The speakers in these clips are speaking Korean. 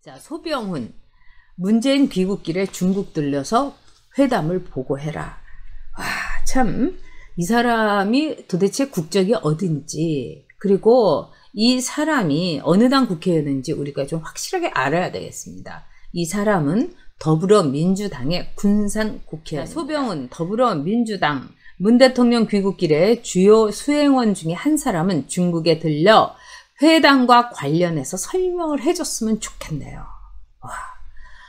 자, 소병훈. 문재인 귀국길에 중국 들려서 회담을 보고해라. 와, 참, 이 사람이 도대체 국적이 어딘지, 그리고 이 사람이 어느 당 국회의원인지 우리가 좀 확실하게 알아야 되겠습니다. 이 사람은 더불어민주당의 군산 국회의원. 소병훈, 더불어민주당. 문 대통령 귀국길에 주요 수행원 중에 한 사람은 중국에 들려 회담과 관련해서 설명을 해줬으면 좋겠네요. 와,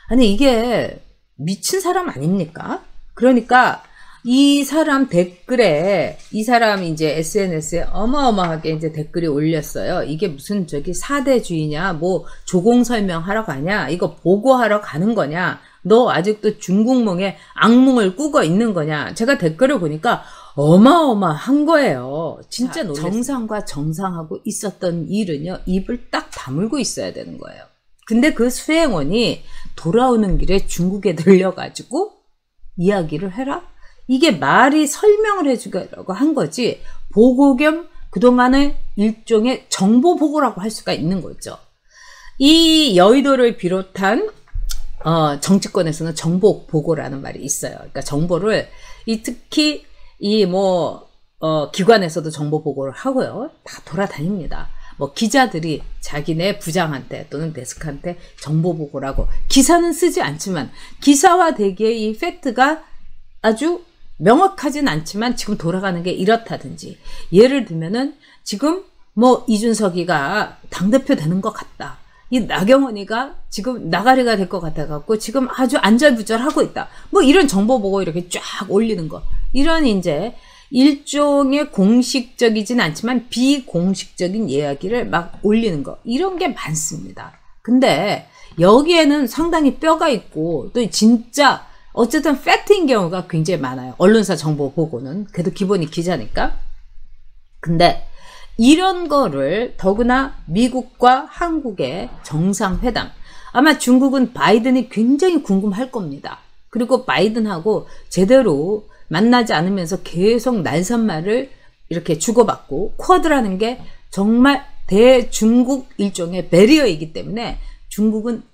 아니 이게 미친 사람 아닙니까? 그러니까 이 사람 댓글에, 이 사람이 이제 SNS에 어마어마하게 이제 댓글이 올렸어요. 이게 무슨 저기 사대주의냐, 뭐 조공 설명하러 가냐, 이거 보고하러 가는 거냐, 너 아직도 중국몽에 악몽을 꾸고 있는 거냐. 제가 댓글을 보니까 어마어마한 거예요. 진짜 놀랐어요. 정상과 정상하고 있었던 일은요, 입을 딱 다물고 있어야 되는 거예요. 근데 그 수행원이 돌아오는 길에 중국에 들려가지고 이야기를 해라? 이게 말이 설명을 해주려고 한 거지, 보고 겸 그동안의 일종의 정보 보고라고 할 수가 있는 거죠. 이 여의도를 비롯한 정치권에서는 정보 보고라는 말이 있어요. 그러니까 정보를 특히 기관에서도 정보 보고를 하고요. 다 돌아다닙니다. 뭐 기자들이 자기네 부장한테 또는 데스크한테 정보 보고라고 기사는 쓰지 않지만 기사화되기에 이 팩트가 아주 명확하진 않지만 지금 돌아가는 게 이렇다든지, 예를 들면은 지금 뭐 이준석이가 당대표 되는 것 같다. 이 나경원이가 지금 나가리가 될 것 같아갖고 지금 아주 안절부절하고 있다. 뭐 이런 정보 보고 이렇게 쫙 올리는 거. 이런 이제 일종의 공식적이진 않지만 비공식적인 이야기를 막 올리는 거. 이런 게 많습니다. 근데 여기에는 상당히 뼈가 있고 또 진짜 어쨌든 팩트인 경우가 굉장히 많아요. 언론사 정보 보고는. 그래도 기본이 기자니까. 근데 이런 거를 더구나 미국과 한국의 정상회담. 아마 중국은 바이든이 굉장히 궁금할 겁니다. 그리고 바이든하고 제대로 만나지 않으면서 계속 날선말을 이렇게 주고받고, 쿼드라는 게 정말 대중국 일종의 배리어이기 때문에 중국은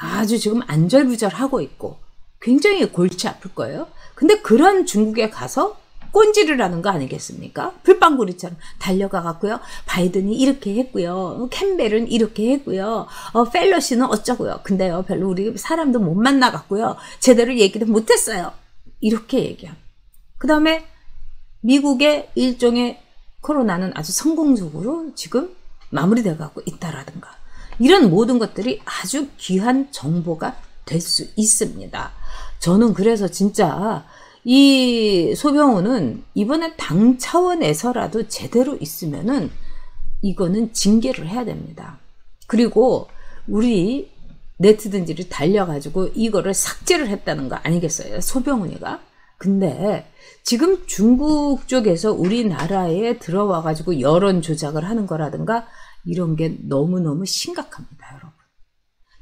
아주 지금 안절부절하고 있고 굉장히 골치 아플 거예요. 근데 그런 중국에 가서 꼰지를 하는 거 아니겠습니까? 불빵구리처럼 달려가 갖고요. 바이든이 이렇게 했고요. 캠벨은 이렇게 했고요. 펠로시는 어쩌고요. 근데요, 별로 우리 사람도 못 만나 갖고요. 제대로 얘기도 못 했어요. 이렇게 얘기함. 그 다음에 미국의 일종의 코로나는 아주 성공적으로 지금 마무리돼 갖고 있다라든가. 이런 모든 것들이 아주 귀한 정보가 될 수 있습니다. 저는 그래서 진짜 이 소병훈은 이번에 당 차원에서라도 제대로 있으면은 이거는 징계를 해야 됩니다. 그리고 우리 네티즌들이 달려가지고 이거를 삭제를 했다는 거 아니겠어요? 소병훈이가. 근데 지금 중국 쪽에서 우리나라에 들어와가지고 여론 조작을 하는 거라든가 이런 게 너무너무 심각합니다, 여러분.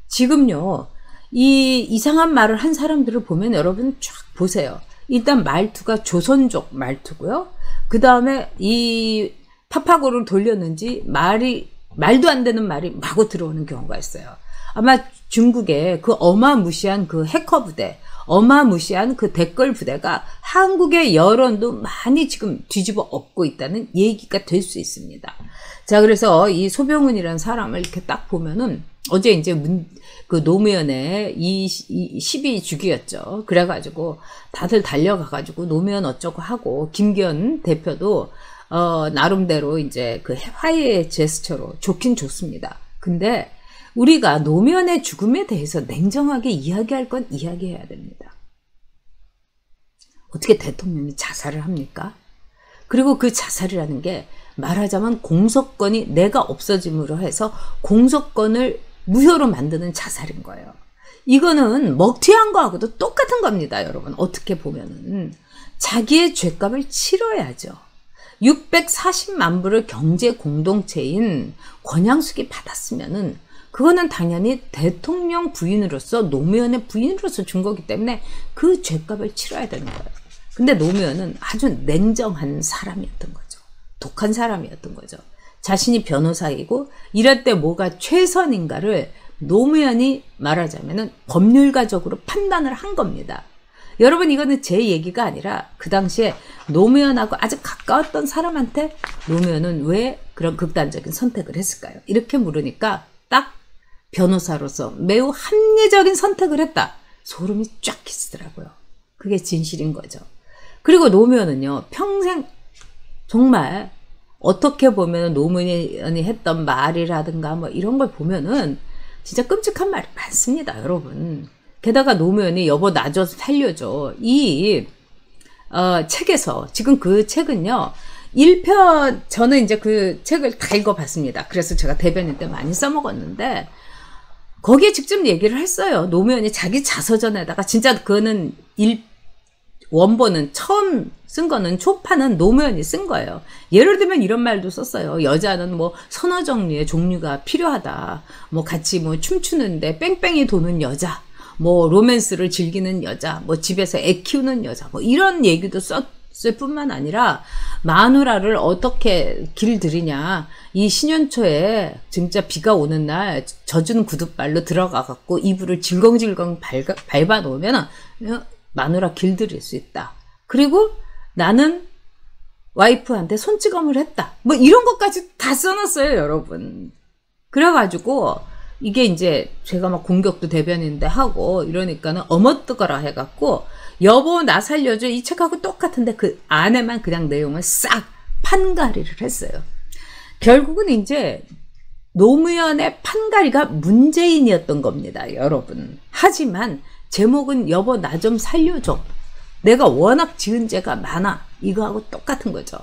지금요, 이 이상한 말을 한 사람들을 보면 여러분 쫙 보세요. 일단 말투가 조선족 말투고요. 그 다음에 이 파파고를 돌렸는지 말도 안 되는 말이 마구 들어오는 경우가 있어요. 아마 중국의 그 어마무시한 그 해커 부대, 어마무시한 그 댓글 부대가 한국의 여론도 많이 지금 뒤집어 엎고 있다는 얘기가 될 수 있습니다. 자, 그래서 이 소병훈이라는 사람을 이렇게 딱 보면은 어제 이제 그 노무현의 이 12주기였죠. 그래가지고 다들 달려가가지고 노무현 어쩌고 하고, 김기현 대표도 나름대로 이제 그 화해의 제스처로 좋긴 좋습니다. 근데 우리가 노무현의 죽음에 대해서 냉정하게 이야기할 건 이야기해야 됩니다. 어떻게 대통령이 자살을 합니까? 그리고 그 자살이라는 게 말하자면 공소권이 내가 없어짐으로 해서 공소권을 무효로 만드는 자살인 거예요. 이거는 먹튀한 거하고도 똑같은 겁니다, 여러분. 어떻게 보면은 자기의 죄값을 치러야죠. 640만 불을 경제 공동체인 권양숙이 받았으면은 그거는 당연히 대통령 부인으로서 노무현의 부인으로서 준 거기 때문에 그 죄값을 치러야 되는 거예요. 근데 노무현은 아주 냉정한 사람이었던 거죠. 독한 사람이었던 거죠. 자신이 변호사이고 이럴 때 뭐가 최선인가를 노무현이 말하자면은 법률가적으로 판단을 한 겁니다. 여러분, 이거는 제 얘기가 아니라 그 당시에 노무현하고 아주 가까웠던 사람한테 노무현은 왜 그런 극단적인 선택을 했을까요? 이렇게 물으니까 딱 변호사로서 매우 합리적인 선택을 했다. 소름이 쫙 끼치더라고요. 그게 진실인 거죠. 그리고 노무현은요, 평생 정말 어떻게 보면 노무현이 했던 말이라든가 뭐 이런 걸 보면은 진짜 끔찍한 말이 많습니다, 여러분. 게다가 노무현이 여보 나 좀 살려줘. 이 책에서 지금 그 책은요. 1편 저는 이제 그 책을 다 읽어봤습니다. 그래서 제가 대변인 때 많이 써먹었는데 거기에 직접 얘기를 했어요. 노무현이 자기 자서전에다가 진짜 그거는 원본은 처음 쓴 거는 초판은 노무현이 쓴 거예요. 예를 들면 이런 말도 썼어요. 여자는 뭐 서너 종류의 종류가 필요하다. 뭐 같이 뭐 춤추는데 뺑뺑이 도는 여자. 뭐 로맨스를 즐기는 여자. 뭐 집에서 애 키우는 여자. 뭐 이런 얘기도 썼을 뿐만 아니라 마누라를 어떻게 길들이냐. 이 신년초에 진짜 비가 오는 날 젖은 구두발로 들어가 갖고 이불을 질겅질겅 밟아 놓으면 마누라 길들일 수 있다. 그리고 나는 와이프한테 손찌검을 했다. 뭐 이런 것까지 다 써놨어요, 여러분. 그래가지고 이게 이제 제가 막 공격도 대변인데 하고 이러니까는 어머뜨거라 해갖고 여보 나 살려줘 이 책하고 똑같은데 그 안에만 그냥 내용을 싹 판가리를 했어요. 결국은 이제 노무현의 판가리가 문재인이었던 겁니다, 여러분. 하지만 제목은 여보 나 좀 살려줘. 내가 워낙 지은 죄가 많아. 이거하고 똑같은 거죠.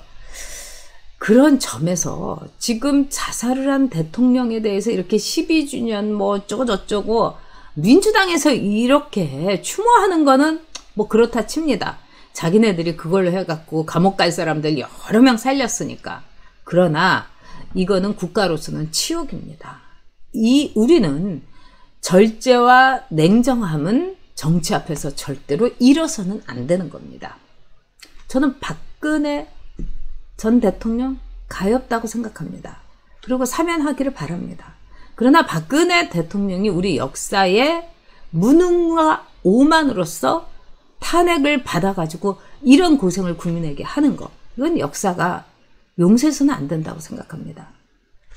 그런 점에서 지금 자살을 한 대통령에 대해서 이렇게 12주년 뭐 어쩌고 저쩌고 민주당에서 이렇게 추모하는 거는 뭐 그렇다 칩니다. 자기네들이 그걸로 해갖고 감옥 갈 사람들 여러 명 살렸으니까. 그러나 이거는 국가로서는 치욕입니다. 우리는 절제와 냉정함은 정치 앞에서 절대로 일어서는 안 되는 겁니다. 저는 박근혜 전 대통령 가엾다고 생각합니다. 그리고 사면하기를 바랍니다. 그러나 박근혜 대통령이 우리 역사의 무능과 오만으로서 탄핵을 받아가지고 이런 고생을 국민에게 하는 거, 이건 역사가 용서해서는 안 된다고 생각합니다.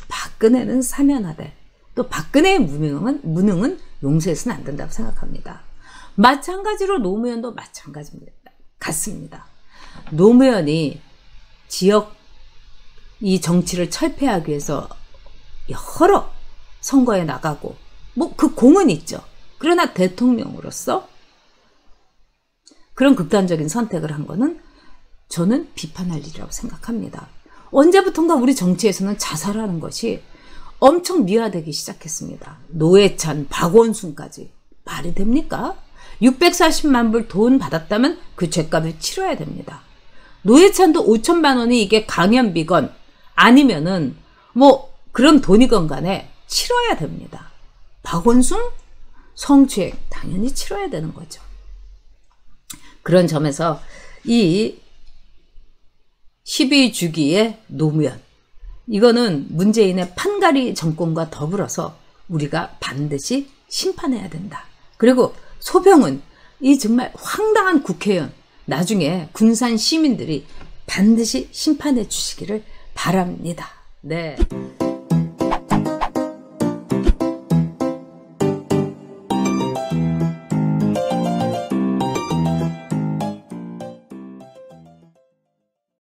박근혜는 사면하되 또 박근혜의 무능은 용서해서는 안 된다고 생각합니다. 마찬가지로 노무현도 마찬가지입니다. 같습니다. 노무현이 지역 이 정치를 철폐하기 위해서 여러 선거에 나가고 뭐 그 공은 있죠. 그러나 대통령으로서 그런 극단적인 선택을 한 거는 저는 비판할 일이라고 생각합니다. 언제부턴가 우리 정치에서는 자살하는 것이 엄청 미화되기 시작했습니다. 노회찬, 박원순까지. 말이 됩니까? 640만 불 돈 받았다면 그 죄값을 치러야 됩니다. 노회찬도 5천만 원이 이게 강연비건 아니면은 뭐 그런 돈이건 간에 치러야 됩니다. 박원순? 성추행 당연히 치러야 되는 거죠. 그런 점에서 이 12주기의 노무현, 이거는 문재인의 판가리 정권과 더불어서 우리가 반드시 심판해야 된다. 그리고 소병은 이 정말 황당한 국회의원, 나중에 군산 시민들이 반드시 심판해 주시기를 바랍니다. 네.